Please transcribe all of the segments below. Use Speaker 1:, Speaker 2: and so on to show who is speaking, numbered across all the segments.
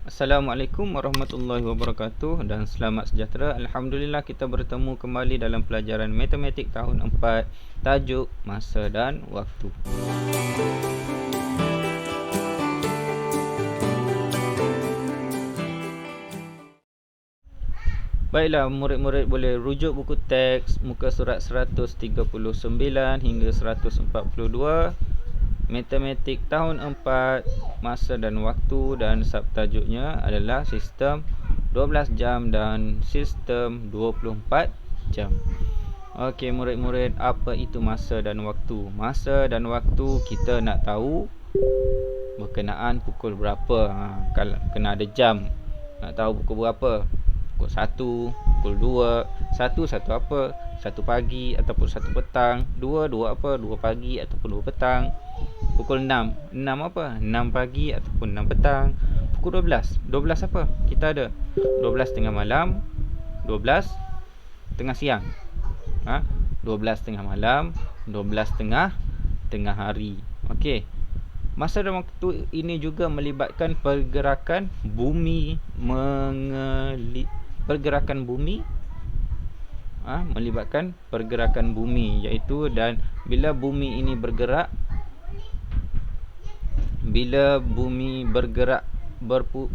Speaker 1: Assalamualaikum warahmatullahi wabarakatuh dan selamat sejahtera. Alhamdulillah kita bertemu kembali dalam pelajaran matematik tahun 4, tajuk masa dan waktu. Baiklah, murid-murid boleh rujuk buku teks muka surat 139 hingga 142, matematik tahun 4, masa dan waktu, dan subtajuknya adalah sistem 12 jam dan sistem 24 jam. Okey murid-murid, apa itu masa dan waktu? Masa dan waktu kita nak tahu berkenaan pukul berapa. Kalau kena ada jam, nak tahu pukul berapa? Pukul 1, pukul 2. 1 apa? 1 pagi ataupun 1 petang. 2 apa? 2 pagi ataupun 2 petang. Pukul 6 apa? 6 pagi ataupun 6 petang. Pukul 12 apa? Kita ada 12 tengah malam, 12 tengah siang, 12 tengah malam, 12 tengah hari. Okey. Masa dan waktu ini juga melibatkan pergerakan bumi melibatkan pergerakan bumi, iaitu dan bila bumi ini bergerak,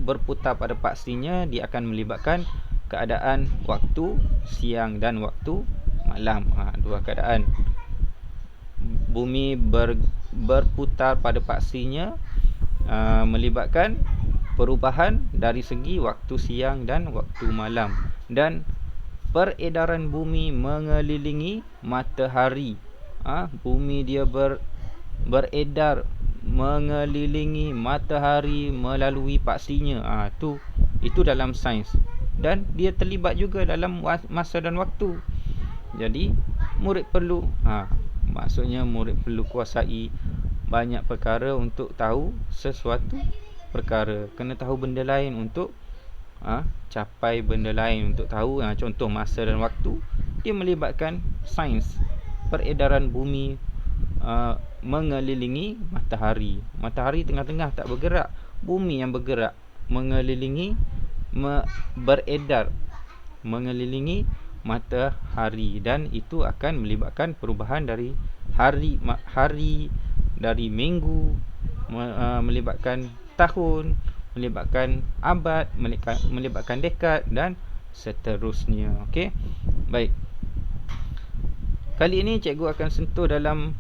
Speaker 1: berputar pada paksinya, dia akan melibatkan keadaan waktu siang dan waktu malam. Dua keadaan. Bumi berputar pada paksinya melibatkan perubahan dari segi waktu siang dan waktu malam, dan peredaran bumi mengelilingi matahari. Bumi dia beredar mengelilingi matahari melalui paksinya. Itu dalam sains, dan dia terlibat juga dalam masa dan waktu. Jadi murid perlu murid perlu kuasai banyak perkara untuk tahu sesuatu perkara. Kena tahu benda lain untuk capai benda lain. Untuk tahu contoh masa dan waktu, dia melibatkan sains. Peredaran bumi mengelilingi matahari. Matahari tengah-tengah tak bergerak, bumi yang bergerak mengelilingi, beredar mengelilingi matahari, dan itu akan melibatkan perubahan dari hari dari minggu, melibatkan tahun, melibatkan abad, melibatkan dekad, dan seterusnya. Okey. Baik. Kali ini cikgu akan sentuh dalam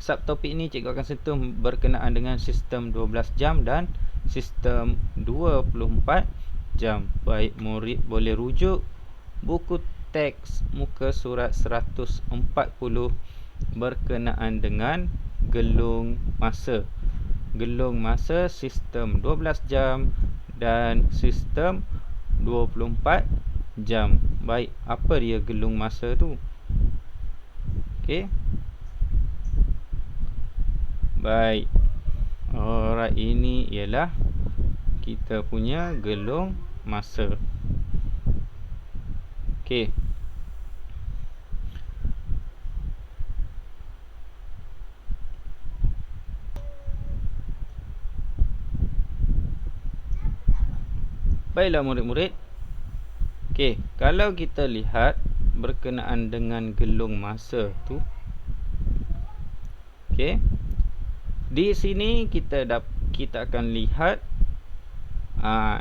Speaker 1: subtopik ini, cikgu akan sentuh berkenaan dengan sistem 12 jam dan sistem 24 jam. Baik, murid boleh rujuk buku teks muka surat 140 berkenaan dengan gelung masa. Gelung masa sistem 12 jam dan sistem 24 jam. Baik, apa dia gelung masa tu? Okey. Baik. Alright, ini ialah kita punya gelung masa. Okey. Baiklah murid-murid. Okey, kalau kita lihat berkenaan dengan gelung masa tu, okey, di sini kita akan lihat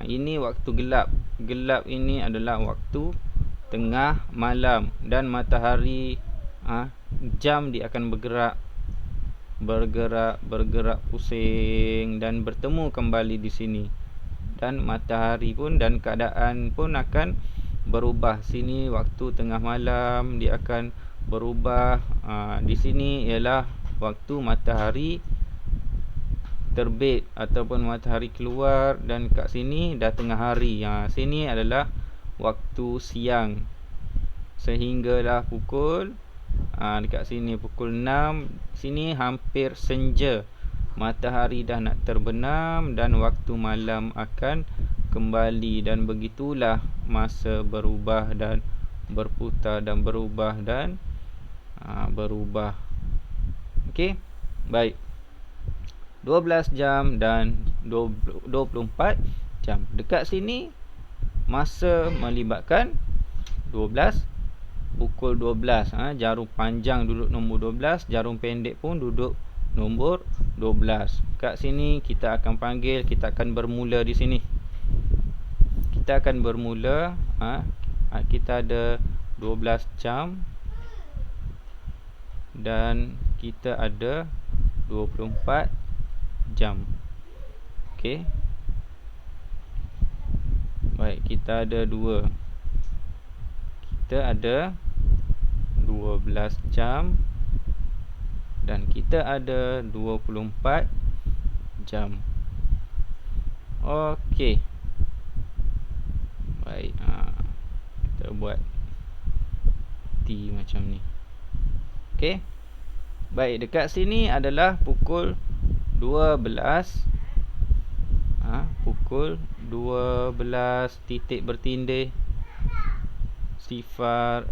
Speaker 1: ini waktu gelap. Gelap ini adalah waktu tengah malam, dan matahari jam dia akan bergerak pusing dan bertemu kembali di sini. Dan matahari pun dan keadaan pun akan berubah. Sini waktu tengah malam, dia akan berubah. Di sini ialah waktu matahari terbit ataupun matahari keluar, dan kat sini dah tengah hari. Sini adalah waktu siang, sehinggalah pukul dekat sini pukul 6. Sini hampir senja, matahari dah nak terbenam dan waktu malam akan kembali, dan begitulah masa berubah dan berputar dan berubah dan berubah. Okey. Baik. 12 jam dan 24 jam. Dekat sini masa melibatkan 12, pukul 12. Jarum panjang duduk nombor 12, jarum pendek pun duduk nombor 12. Kat sini kita akan panggil, kita akan bermula di sini. Kita akan bermula, kita ada 12 jam dan kita ada 24 jam. Okey. Baik, kita ada 2. Kita ada 12 jam dan kita ada 24 jam. Okey. Baik, kita buat T macam ni. Okey. Baik, dekat sini adalah pukul 12. Pukul 12 titik bertindih 00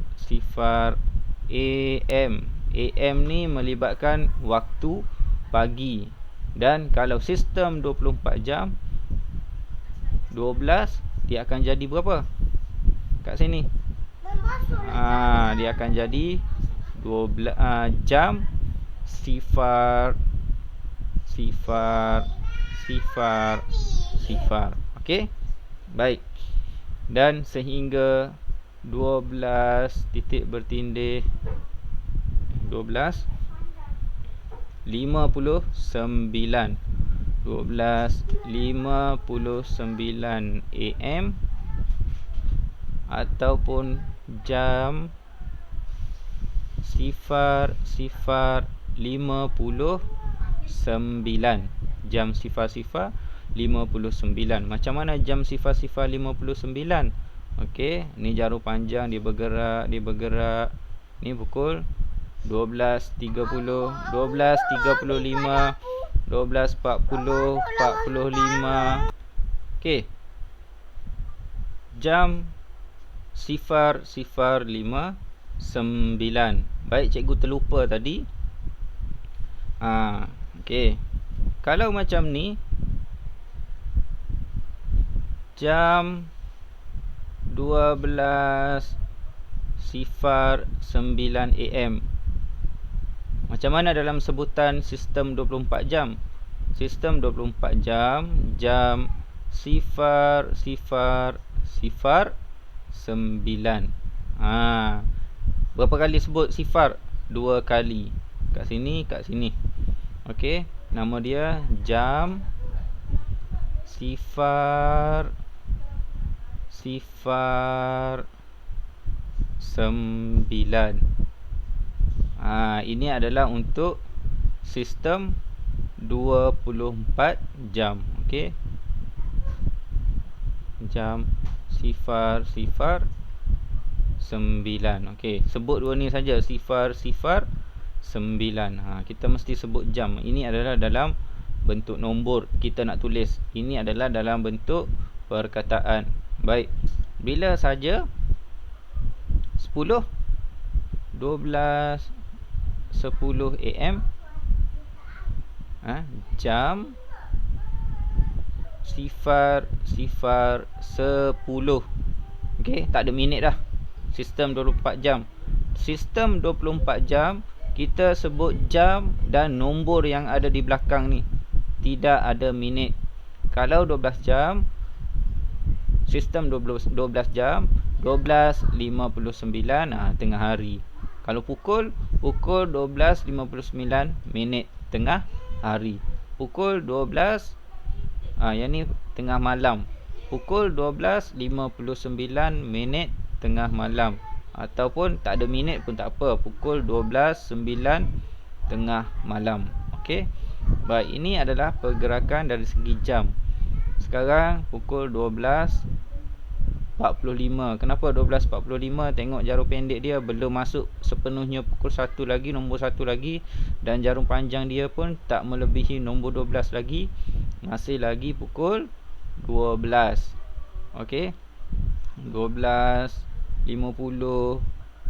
Speaker 1: AM. AM ni melibatkan waktu pagi. Dan kalau sistem 24 jam 12, dia akan jadi berapa? Kat sini dia akan jadi 12 jam 00. Okey. Baik. Dan sehingga 12 titik bertindih 12 59 AM ataupun jam 00:59. Jam 00:59. Macam mana jam 00:59? Okey, ni jarum panjang, dia bergerak. Ni pukul 12.30, 12.35, 12.40, 45. Okey. Jam 00:59. Baik, cikgu terlupa tadi. Okey. Kalau macam ni, jam 12.09 AM. Macam mana dalam sebutan sistem 24 jam? Sistem 24 jam, jam 00:09. Berapa kali sebut sifar? 2 kali. Kat sini, kat sini. Okey, nama dia jam 00:09. Ini adalah untuk sistem 24 jam. Okey. Jam 00:09. Okey, sebut dua ni saja, 00:09. Kita mesti sebut jam. Ini adalah dalam bentuk nombor kita nak tulis. Ini adalah dalam bentuk perkataan. Baik. Bila saja 10 12:10 AM, jam 00:10. Okey, tak ada minit dah. Sistem 24 jam. Sistem 24 jam, kita sebut jam dan nombor yang ada di belakang ni. Tidak ada minit. Kalau 12 jam, sistem 12 jam, 12.59 tengah hari. Kalau pukul 12.59 minit tengah hari. Pukul 12 yang ni tengah malam. Pukul 12.59 minit tengah malam. Ataupun tak ada minit pun tak apa, pukul 12.09 tengah malam. Okey. Baik, ini adalah pergerakan dari segi jam. Sekarang pukul 12.45. Kenapa 12.45? Tengok jarum pendek dia belum masuk sepenuhnya pukul 1 lagi, nombor 1 lagi. Dan jarum panjang dia pun tak melebihi nombor 12 lagi. Masih lagi pukul 12. Okey. 12.50,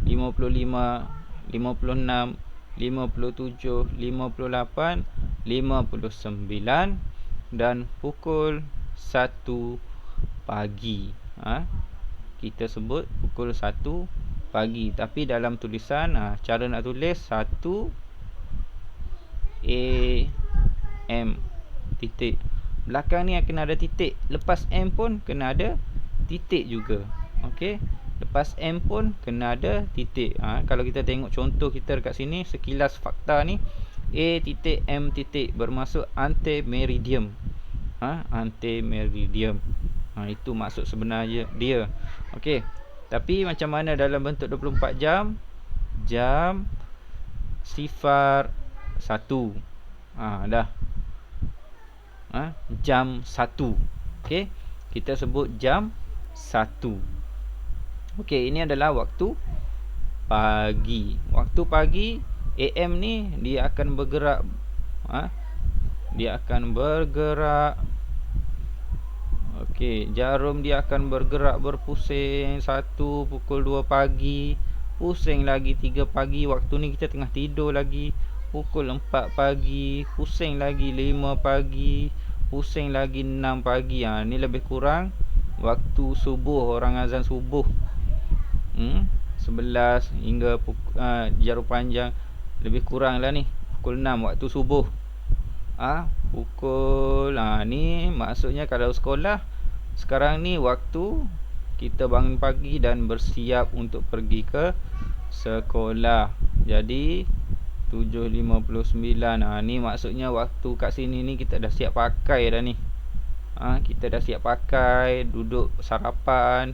Speaker 1: 55, 56, 57, 58, 59 dan pukul 1 pagi. Kita sebut pukul 1 pagi. Tapi dalam tulisan cara nak tulis 1 AM titik. Belakang ni kena ada titik. Lepas M pun kena ada titik juga. Okey. Lepas M pun kena ada titik. Kalau kita tengok contoh kita dekat sini, sekilas fakta ni, A titik M titik bermaksud antemeridium. Antemeridium. Itu maksud sebenarnya dia. Okey. Tapi macam mana dalam bentuk 24 jam? Jam sifar 1. Dah. Jam 1. Okey. Kita sebut jam 1. Okey, ini adalah waktu pagi. Waktu pagi AM ni dia akan bergerak. Dia akan bergerak. Okey, jarum dia akan bergerak berpusing. 1 pukul 2 pagi, pusing lagi 3 pagi. Waktu ni kita tengah tidur lagi. Pukul 4 pagi, pusing lagi 5 pagi, pusing lagi 6 pagi. Ni lebih kurang waktu subuh, orang azan subuh. 11 hingga jarum panjang lebih kurang lah ni pukul 6 waktu subuh. Pukul ni maksudnya kalau sekolah sekarang ni waktu kita bangun pagi dan bersiap untuk pergi ke sekolah. Jadi 7.59. Ni maksudnya waktu kat sini ni kita dah siap pakai dah ni. Kita dah siap pakai, duduk sarapan.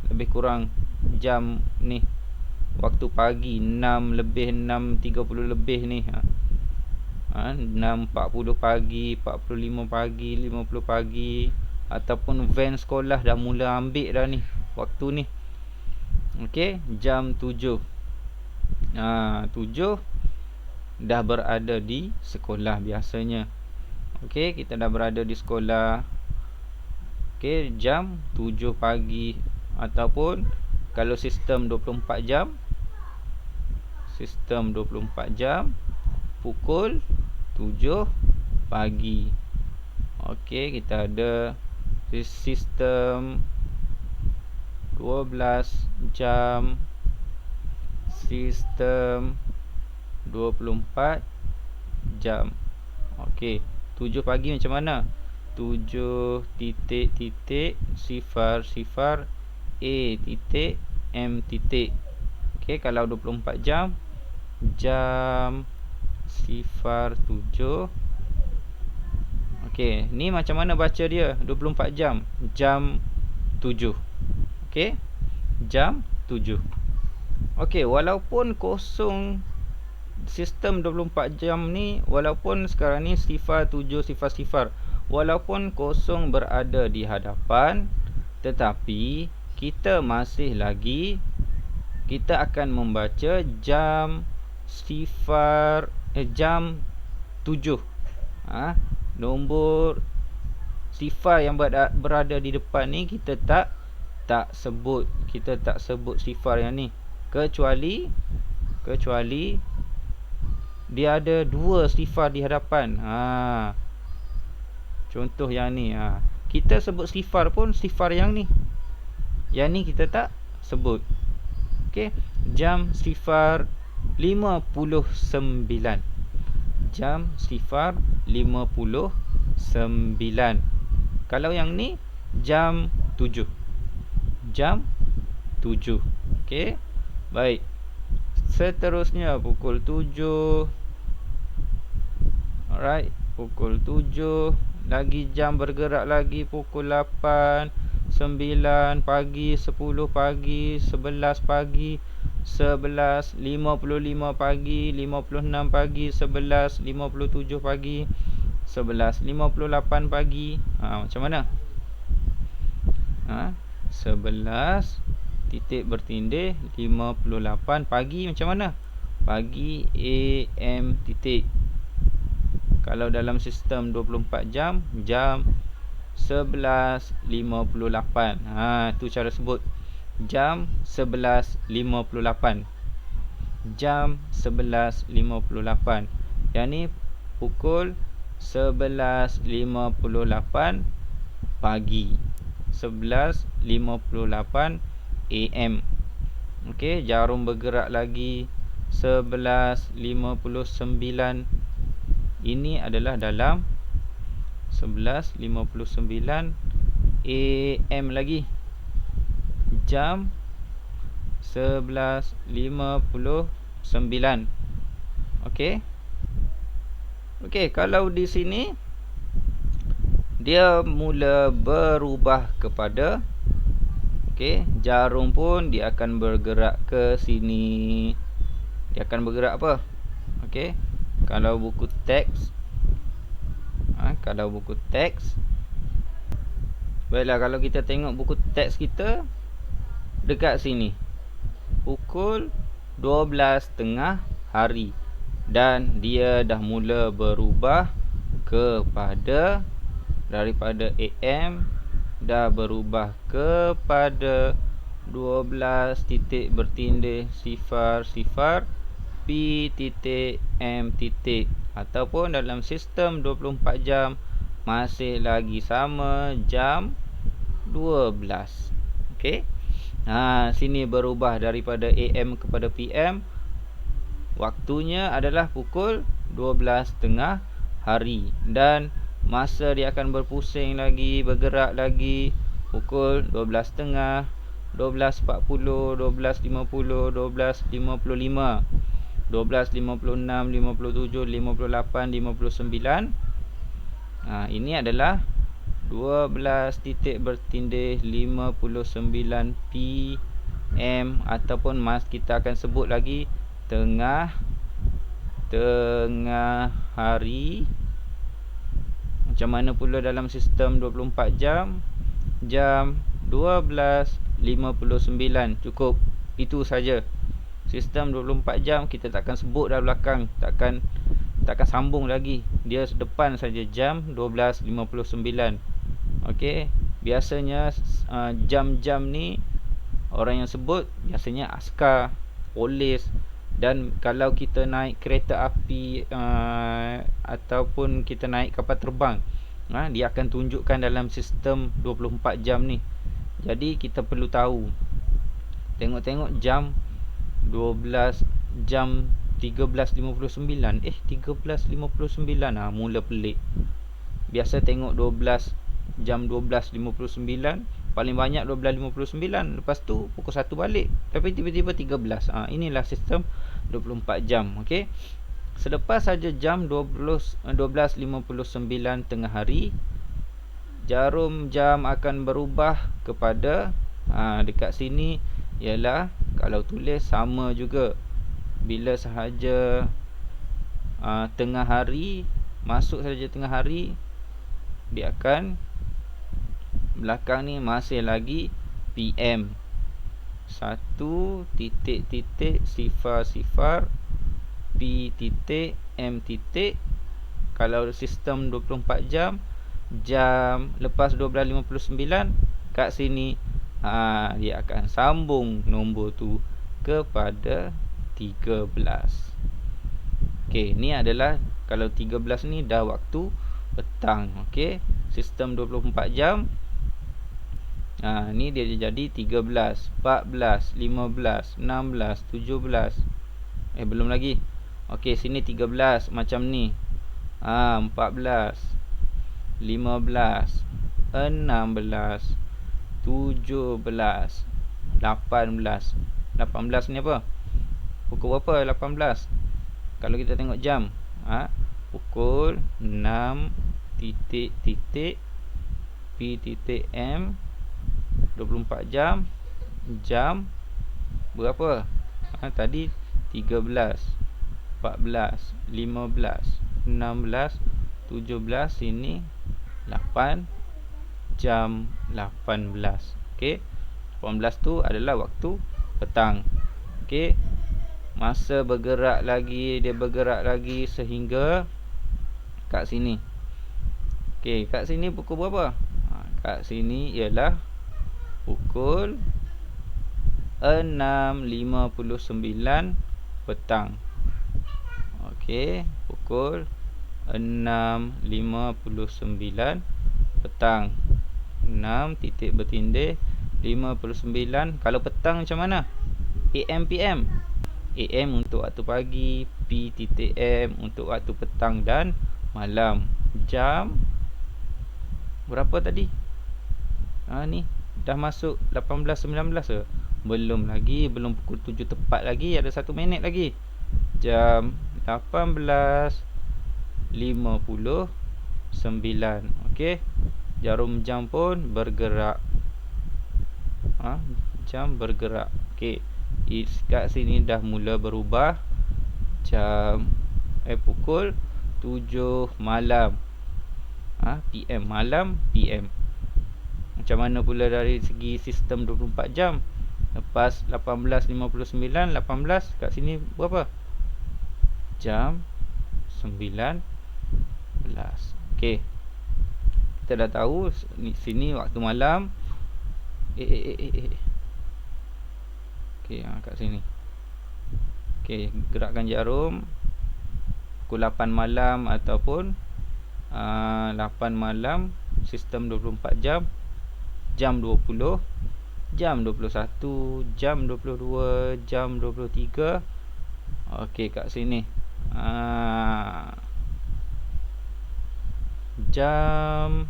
Speaker 1: Lebih kurang jam ni waktu pagi 6 lebih, 6.30 lebih ni. 6.40 pagi, 45 pagi, 50 pagi, ataupun van sekolah dah mula ambil dah ni waktu ni. Okey, jam 7. 7 dah berada di sekolah biasanya. Okey, kita dah berada di sekolah. Okey, jam 7 pagi, ataupun kalau sistem 24 jam, sistem 24 jam pukul 7 pagi. Okey, kita ada sistem 12 jam, sistem 24 jam. Okey, 7 pagi macam mana? 7 titik titik sifar sifar A titik M titik. Okey, kalau 24 jam, jam sifar 7. Okey, ni macam mana baca dia 24 jam? Jam 7. Okey, jam 7. Okey, walaupun kosong sistem 24 jam ni, walaupun sekarang ni sifar 7 sifar sifar, walaupun kosong berada di hadapan, tetapi kita masih lagi, kita akan membaca jam sifar jam 7. Nombor sifar yang berada di depan ni kita tak sebut. Kita tak sebut sifar yang ni, kecuali dia ada 2 sifar di hadapan. Contoh yang ni, kita sebut sifar pun sifar yang ni. Yang ni kita tak sebut. Okey, jam sifar 59. Jam sifar 59. Kalau yang ni jam 7. Jam 7. Okey. Baik. Seterusnya pukul 7. Alright, pukul 7. Lagi jam bergerak lagi, pukul 8, 9 pagi, 10 pagi, 11 pagi, 11.55 pagi, 56 pagi, 11.57 pagi, 11.58 pagi. Macam mana? 11 titik bertindih 58 pagi. Macam mana? Pagi AM titik. Kalau dalam sistem 24 jam, jam 11.58. Tu cara sebut. Jam 11.58. Jam 11.58. Yang ni pukul 11.58 pagi. 11.58 AM. Okey, jarum bergerak lagi 11.59. Ini adalah dalam 11.59 AM lagi. Jam 11.59. Okey. Okey, kalau di sini dia mula berubah kepada, okey, jarum pun dia akan bergerak ke sini. Dia akan bergerak apa? Okey. Kalau buku teks, kalau buku teks, baiklah, kalau kita tengok buku teks kita dekat sini pukul 12.30 hari, dan dia dah mula berubah kepada, daripada AM dah berubah kepada 12 titik bertindih 00 P.M. ataupun dalam sistem 24 jam masih lagi sama jam 12. Okey. Sini berubah daripada AM kepada PM. Waktunya adalah pukul 12.30 hari, dan masa dia akan berpusing lagi, bergerak lagi pukul 12.30, 12.40, 12.50, 12.55, 12.56, 57, 58, 59. Ini adalah 12 titik bertindih 59 PM, ataupun kita akan sebut lagi tengah hari. Macam mana pula dalam sistem 24 jam? Jam 12.59. Cukup itu saja. Sistem 24 jam kita takkan sebut dah belakang, takkan sambung lagi. Dia depan saja jam 12.59. Okey. Biasanya jam-jam ni orang yang sebut biasanya askar, polis. Dan kalau kita naik kereta api ataupun kita naik kapal terbang, dia akan tunjukkan dalam sistem 24 jam ni. Jadi kita perlu tahu. Tengok-tengok jam 12, jam 13.59. 13.59. Mula pelik. Biasa tengok 12, jam 12.59, paling banyak 12.59. Lepas tu pukul 1 balik. Tapi tiba-tiba 13. Inilah sistem 24 jam. Okey. Selepas saja jam 12.59 tengah hari, jarum jam akan berubah kepada, dekat sini ialah, kalau tulis sama juga, bila sahaja tengah hari, masuk saja tengah hari, dia akan, belakang ni masih lagi PM. 1.00 P.M. Kalau sistem 24 jam, jam lepas 12.59 kat sini, dia akan sambung nombor tu kepada 13. Okey, ni adalah, kalau 13 ni dah waktu petang. Okey, sistem 24 jam. Ni dia jadi 13, 14, 15, 16, 17. Belum lagi. Okey, sini 13 macam ni. 14, 15, 16, 17, 18. 18 ni apa? Pukul berapa 18? Kalau kita tengok jam, pukul 6 P.M. 24 jam. Jam berapa? Tadi 13, 14, 15, 16, 17. Sini 8, jam 18. Okey. 18 tu adalah waktu petang. Okey. Masa bergerak lagi, dia bergerak lagi sehingga kat sini. Okey, kat sini pukul berapa? Kat sini ialah pukul 6.59 petang. Okey, pukul 6.59 petang. 6 titik bertindih 59. Kalau petang macam mana? AM PM. AM untuk waktu pagi, P.M untuk waktu petang dan malam. Jam berapa tadi? Ni dah masuk 18.19 ke? Belum lagi, belum pukul 7 tepat lagi, ada 1 minit lagi. Jam 18.59. Okey. Jarum jam pun bergerak. Jam bergerak. Okey. Kat sini dah mula berubah. Jam pukul 7 malam. PM malam, PM. Macam mana pula dari segi sistem 24 jam? Lepas 18.59, 18 kat sini berapa? Jam 19. Okey. Kita dah tahu sini waktu malam. Okey, kat sini. Okey, gerakkan jarum pukul 8 malam ataupun 8 malam, sistem 24 jam. Jam 20, jam 21, jam 22, jam 23. Okey, kat sini jam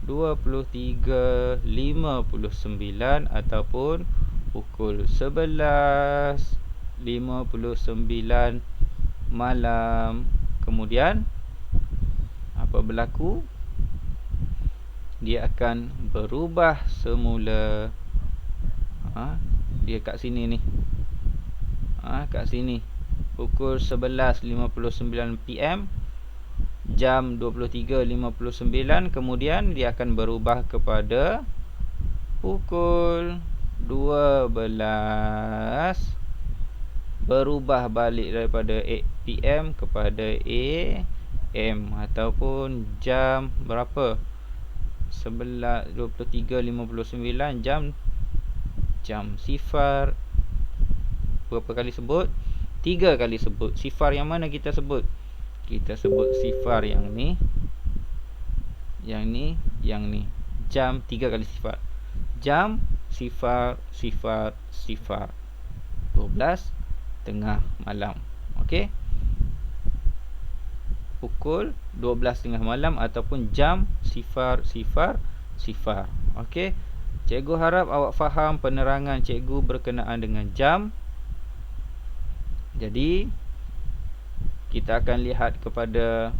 Speaker 1: 23.59 ataupun pukul 11.59 malam. Kemudian apa berlaku? Dia akan berubah semula. Dia kat sini ni. Kat sini pukul 11.59 PM, jam 23.59. Kemudian dia akan berubah kepada pukul 12. Berubah balik daripada PM kepada AM ataupun jam berapa? 23.59 jam sifar. Berapa kali sebut? 3 kali sebut. Sifar yang mana kita sebut? Kita sebut sifar yang ni, yang ni, yang ni. Jam 3 kali sifar. Jam sifar, sifar, sifar. 12 tengah malam. Okey. Pukul 12 tengah malam ataupun jam sifar, sifar, sifar. Okey. Cikgu harap awak faham penerangan cikgu berkenaan dengan jam. Jadi kita akan lihat kepada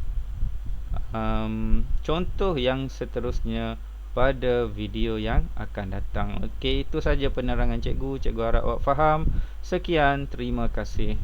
Speaker 1: contoh yang seterusnya pada video yang akan datang. Okey, itu saja penerangan cikgu. Cikgu harap awak faham. Sekian, terima kasih.